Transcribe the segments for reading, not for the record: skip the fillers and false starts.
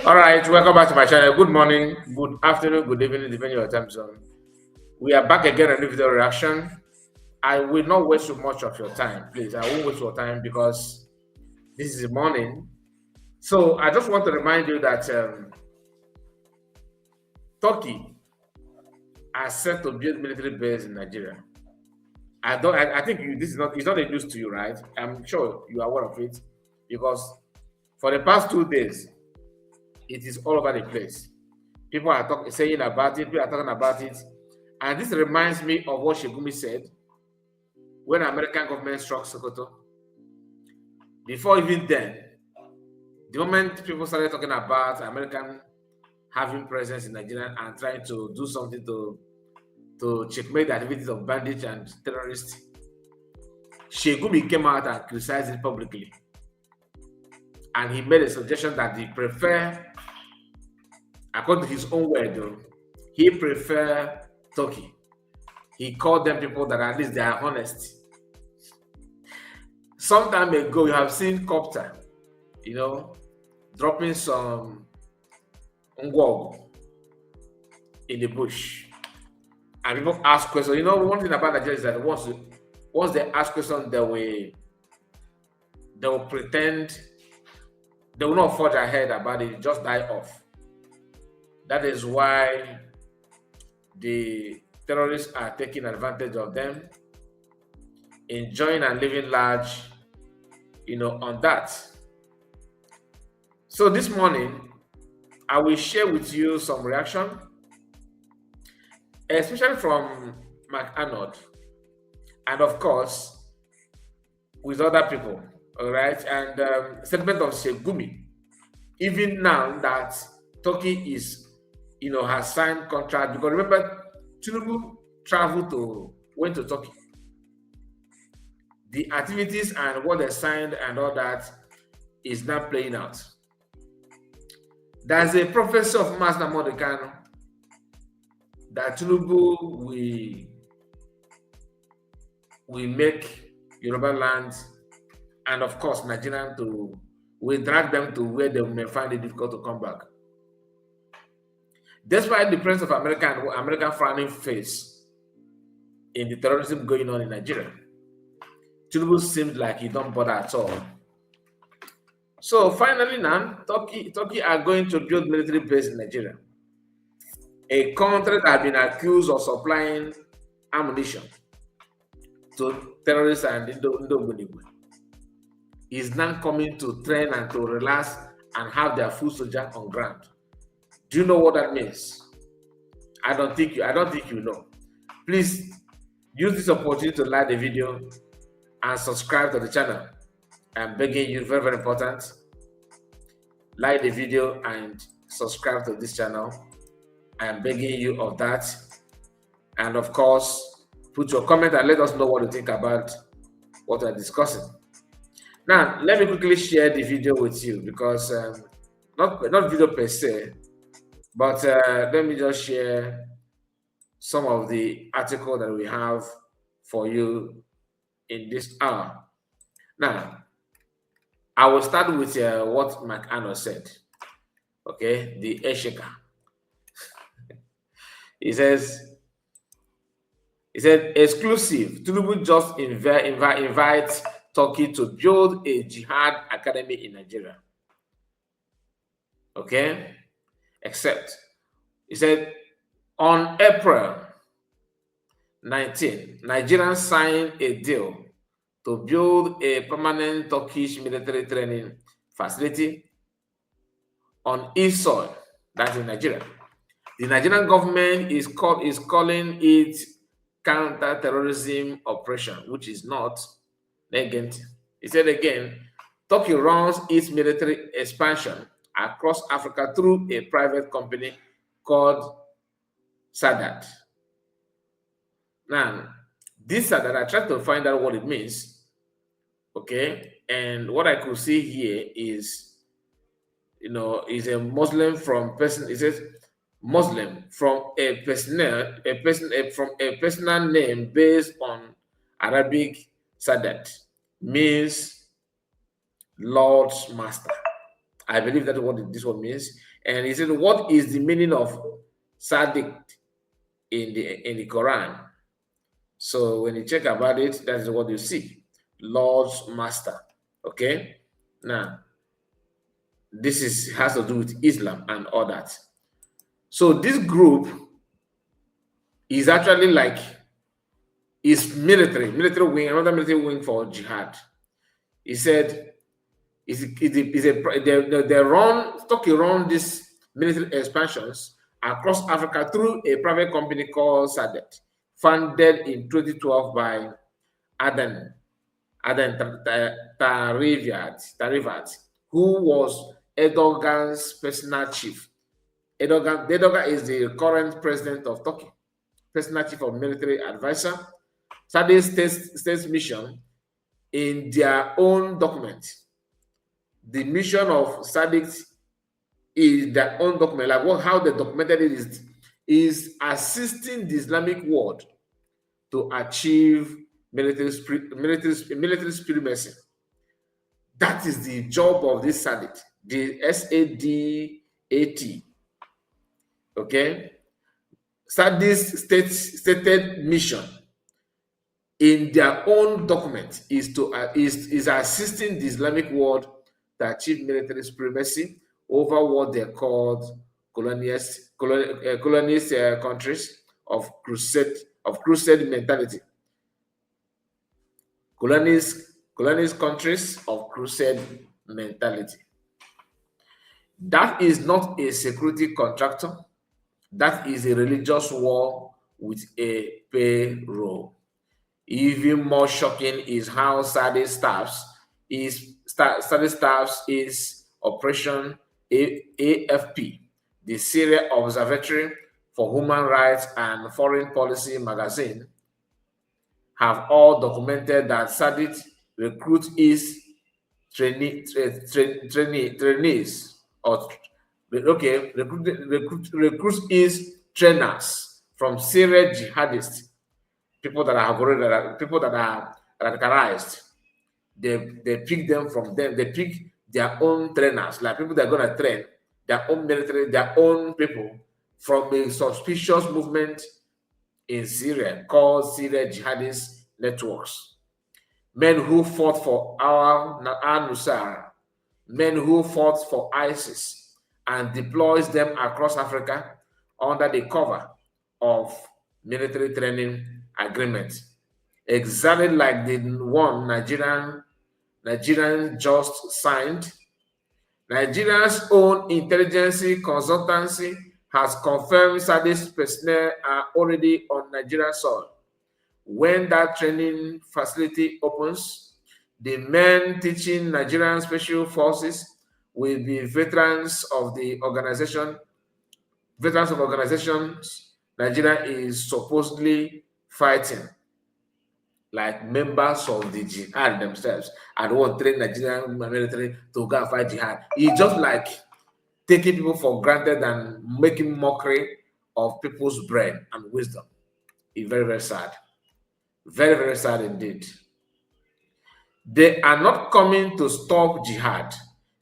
All right, welcome back to my channel. Good morning, good afternoon, good evening, depending on your time zone. We are back again on the video reaction. I will not waste too much of your time, please. I won't waste your time because this is the morning. So I just want to remind you that Turkey are set to build military base in Nigeria. I think it's not a news to you, right? I'm sure you are aware of it because for the past 2 days, it is all over the place. People are saying about it, people are talking about it. And this reminds me of what Shegumi said when American government struck Sokoto. Before even then, the moment people started talking about American having presence in Nigeria and trying to do something to checkmate the activities of bandits and terrorists, Shegumi came out and criticized it publicly. And he made a suggestion that he prefer, according to his own word, he prefer Turkey. He called them people that at least they are honest. Some time ago, you have seen Copter, dropping some ngwog in the bush. And people ask questions. One thing about Nigeria is that once they ask questions, they will pretend. They will not forge ahead about it, just die off. That is why the terrorists are taking advantage of them, enjoying and living large, on that. So this morning, I will share with you some reaction, especially from McAnod, and of course, with other people. All right, and statement of Shegumi, even now that Turkey has signed contract, because remember, Tinubu went to Turkey. The activities and what they signed and all that is now playing out. There's a professor of Mass Namodekano that Tinubu will make Yoruba land and of course Nigerian will drag them to where they may find it difficult to come back. Despite the presence of American frowning face in the terrorism going on in Nigeria, Tinubu seemed like he don't bother at all. So finally now, Turkey are going to build military base in Nigeria, a country that has been accused of supplying ammunition to terrorists and Indo-Munigwe. Is now coming to train and to relax and have their foot soldier on ground. Do you know what that means? I don't think you know. Please use this opportunity to like the video and subscribe to the channel. I'm begging you, very, very important. Like the video and subscribe to this channel. I'm begging you of that. And of course, put your comment and let us know what you think about what we're discussing. Now, let me quickly share the video with you because not video per se, but let me just share some of the article that we have for you in this hour. Now, I will start with what McAnod said. Okay, the Eshika. He said, exclusive. Tinubu just invite Turkey to build a jihad academy in Nigeria. Okay? Except, he said, on April 19, Nigerians signed a deal to build a permanent Turkish military training facility on its soil, that's in Nigeria. The Nigerian government is calling it counter-terrorism operation, which is not negative. He said again, Turkey runs its military expansion across Africa through a private company called SADAT. Now, this SADAT, I tried to find out what it means. Okay, and what I could see here is, is a Muslim from person. It says Muslim from a personal name based on Arabic. Sadat means Lord's Master. I believe that's what this one means. And he said, what is the meaning of SADAT in the Quran? So when you check about it, that is what you see. Lord's Master. Okay? Now, this has to do with Islam and all that. So this group is actually like is military wing, another military wing for jihad. He said they run Turkey run these military expansions across Africa through a private company called SADAT, founded in 2012 by Aden Tarivat, who was Erdogan's personal chief. Erdogan is the current president of Turkey, personal chief of military advisor. SADAT states mission in their own document. The mission of SADAT is their own document. Like how they documented it is assisting the Islamic world to achieve military supremacy. That is the job of this SADAT, the SADAT. Okay, SADAT's stated mission in their own document is assisting the Islamic world to achieve military supremacy over what they're called colonist countries of crusade mentality. Colonist countries of crusade mentality. That is not a security contractor. That is a religious war with a payroll. Even more shocking is how SADAT staffs is Operation AFP, the Syria Observatory for Human Rights and Foreign Policy magazine, have all documented that SADAT recruits trainees recruits is trainers from Syria jihadists, people that are radicalized. They pick them from them. They pick their own trainers, like people that are going to train their own military, their own people from a suspicious movement in Syria called Syria Jihadist Networks. Men who fought for al-Nusra, men who fought for ISIS, and deploys them across Africa under the cover of military training agreements. Exactly like the one Nigerian just signed. Nigeria's own intelligence consultancy has confirmed SADAT's personnel are already on Nigerian soil. When that training facility opens, the men teaching Nigerian Special Forces will be veterans of organizations Nigeria is supposedly fighting, like members of the jihad themselves. I don't want to train Nigerian military to go and fight jihad. It's just like taking people for granted and making mockery of people's brain and wisdom. It's very, very sad. Very, very sad indeed. They are not coming to stop jihad.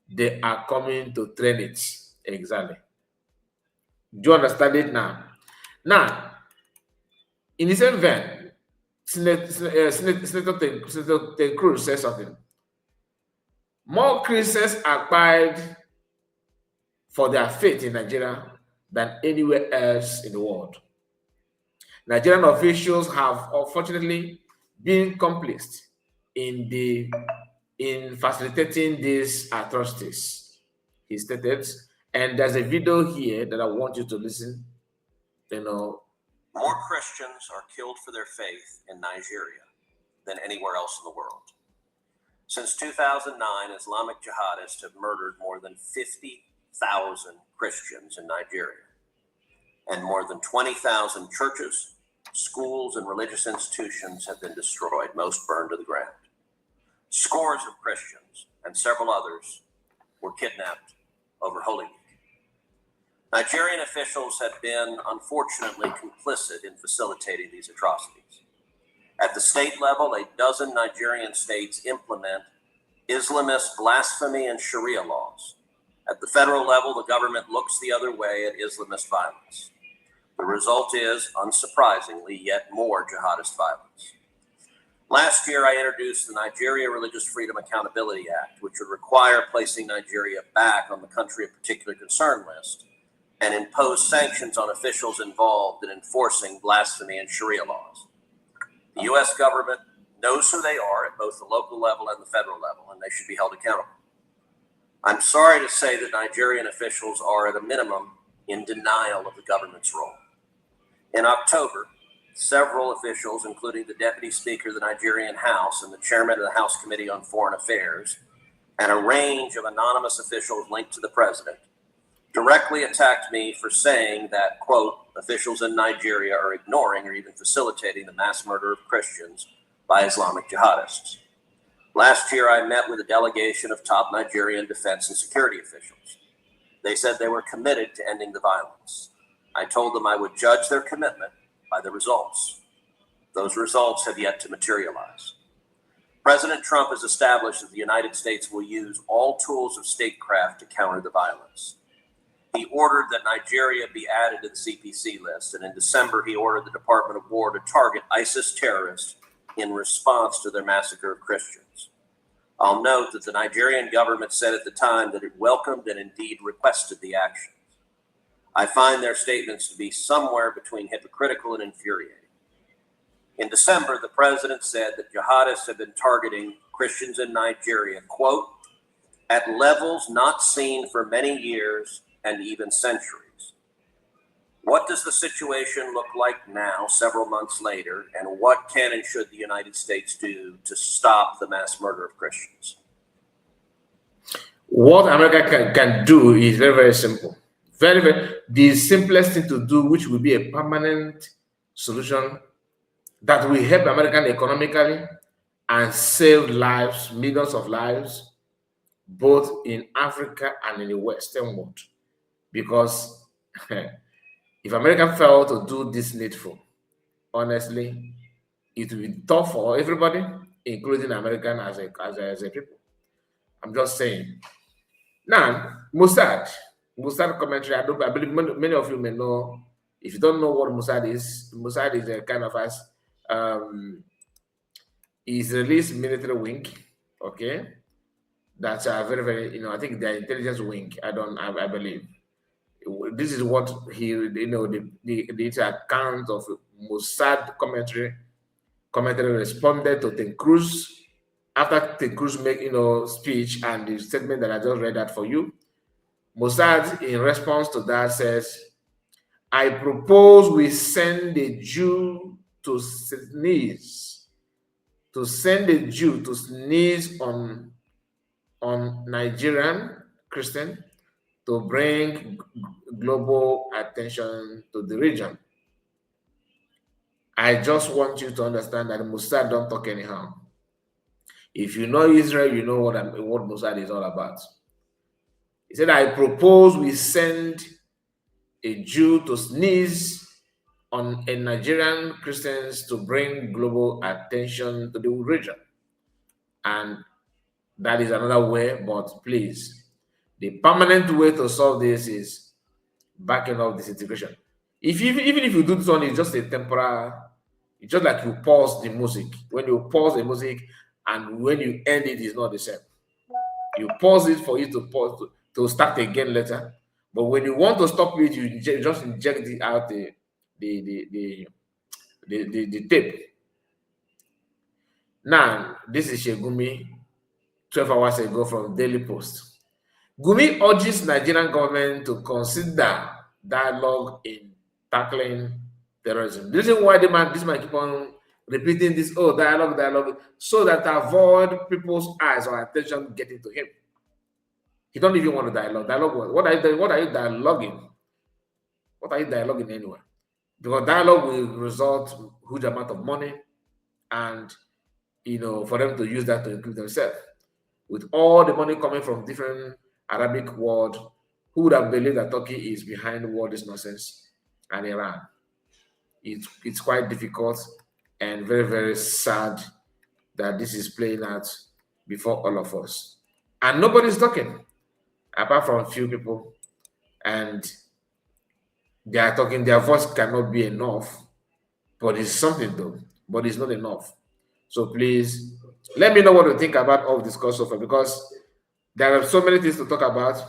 They are coming to train it. Exactly. Do you understand it now? Now, in the same vein, Senator Ted Cruz says something. More Christians are cried for their faith in Nigeria than anywhere else in the world. Nigerian officials have unfortunately been complicit in facilitating these atrocities, he stated. And there's a video here that I want you to listen. More Christians are killed for their faith in Nigeria than anywhere else in the world. Since 2009, Islamic jihadists have murdered more than 50,000 Christians in Nigeria, and more than 20,000 churches, schools, and religious institutions have been destroyed, most burned to the ground. Scores of Christians and several others were kidnapped over Holy Week. Nigerian officials have been, unfortunately, complicit in facilitating these atrocities. At the state level, a dozen Nigerian states implement Islamist blasphemy and Sharia laws, At the federal level, the government looks the other way at Islamist violence. The result is, unsurprisingly, yet more jihadist violence. Last year, I introduced the Nigeria Religious Freedom Accountability Act, which would require placing Nigeria back on the country of particular concern list and impose sanctions on officials involved in enforcing blasphemy and Sharia laws. The U.S. government knows who they are at both the local level and the federal level, and they should be held accountable. I'm sorry to say that Nigerian officials are, at a minimum, in denial of the government's role. In October, several officials, including the Deputy Speaker of the Nigerian House and the Chairman of the House Committee on Foreign Affairs, and a range of anonymous officials linked to the president, directly attacked me for saying that, quote, officials in Nigeria are ignoring or even facilitating the mass murder of Christians by Islamic jihadists. Last year, I met with a delegation of top Nigerian defense and security officials. They said they were committed to ending the violence. I told them I would judge their commitment by the results. Those results have yet to materialize. President Trump has established that the United States will use all tools of statecraft to counter the violence. He ordered that Nigeria be added to the CPC list, and in December, he ordered the Department of War to target ISIS terrorists in response to their massacre of Christians. I'll note that the Nigerian government said at the time that it welcomed and indeed requested the actions. I find their statements to be somewhere between hypocritical and infuriating. In December, the president said that jihadists have been targeting Christians in Nigeria, quote, at levels not seen for many years and even centuries. What does the situation look like now, several months later, and what can and should the United States do to stop the mass murder of Christians? What America can do is very, very simple. The simplest thing to do, which will be a permanent solution that will help American economically and save lives, millions of lives, both in Africa and in the Western world. Because if America failed to do this needful, honestly, it will be tough for everybody, including American as a people. I'm just saying. Now, Mossad commentary, I believe many of you may know. If you don't know what Mossad is a kind of Israeli military wing, okay? That's a very, very, I think the intelligence wing. I believe. This is what the account of Mossad commentary responded to Ted Cruz after Ted Cruz make speech and the statement that I just read that for you. Mossad, in response to that, says, I propose we send a Jew to sneeze on Nigerian Christian to bring global attention to the region. I just want you to understand that Mossad don't talk anyhow. If you know Israel, you know what Mossad is all about. He said, I propose we send a Jew to sneeze on a Nigerian Christians to bring global attention to the region. And that is another way, but please, the permanent way to solve this is backing up this integration. Even if you do this one, it's just a temporary, it's just like you pause the music. When you pause the music and when you end it, it's not the same. You pause it for you to start again later. But when you want to stop it, you just inject it out the tape. Now, this is Shegumi, 12 hours ago from Daily Post. Gumi urges Nigerian government to consider dialogue in tackling terrorism. This is why this man keep on repeating this, dialogue, so that avoid people's eyes or attention getting to him. He don't even want to dialogue. What are you dialoguing? What are you dialoguing anyway? Because dialogue will result huge amount of money, and for them to use that to equip themselves. With all the money coming from different Arabic world, who would have believed that Turkey is behind all this nonsense and Iran? It's quite difficult and very, very sad that this is playing out before all of us. And nobody's talking. apart from few people, and they are talking, their voice cannot be enough, but it's something though, but it's not enough. So please let me know what you think about all this course so far, because there are so many things to talk about.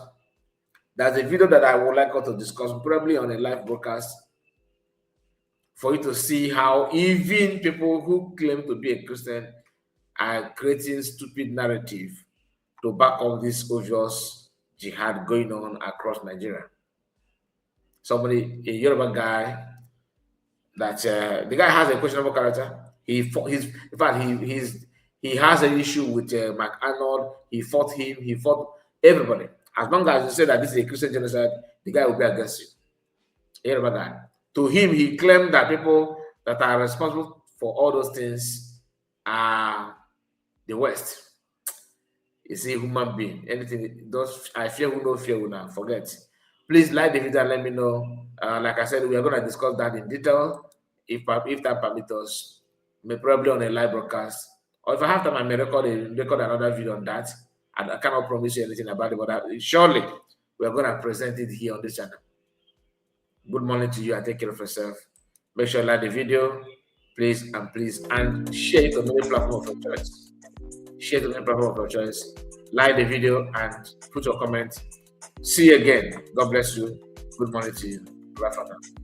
There's a video that I would like us to discuss, probably on a live broadcast, for you to see how even people who claim to be a Christian are creating stupid narrative to back up this obvious jihad going on across Nigeria. Somebody, a Yoruba guy, that the guy has a questionable character. In fact, he has an issue with McArnold. He fought him. He fought everybody. As long as you say that this is a Christian genocide, the guy will be against you. Yoruba guy. To him, he claimed that people that are responsible for all those things are the West. Is a human being. Anything those I fear who no fear will not forget. Please like the video and let me know. Like I said, we are going to discuss that in detail if that permits us. May probably on a live broadcast, or if I have time, I may record another video on that. And I cannot promise you anything about it, but surely we are going to present it here on this channel. Good morning to you, and take care of yourself. Make sure you like the video, please, and share it on any platform of your choice. Share it on any platform of your choice. Like the video and put your comment. See you again. God bless you. Good morning to you. Bye for now.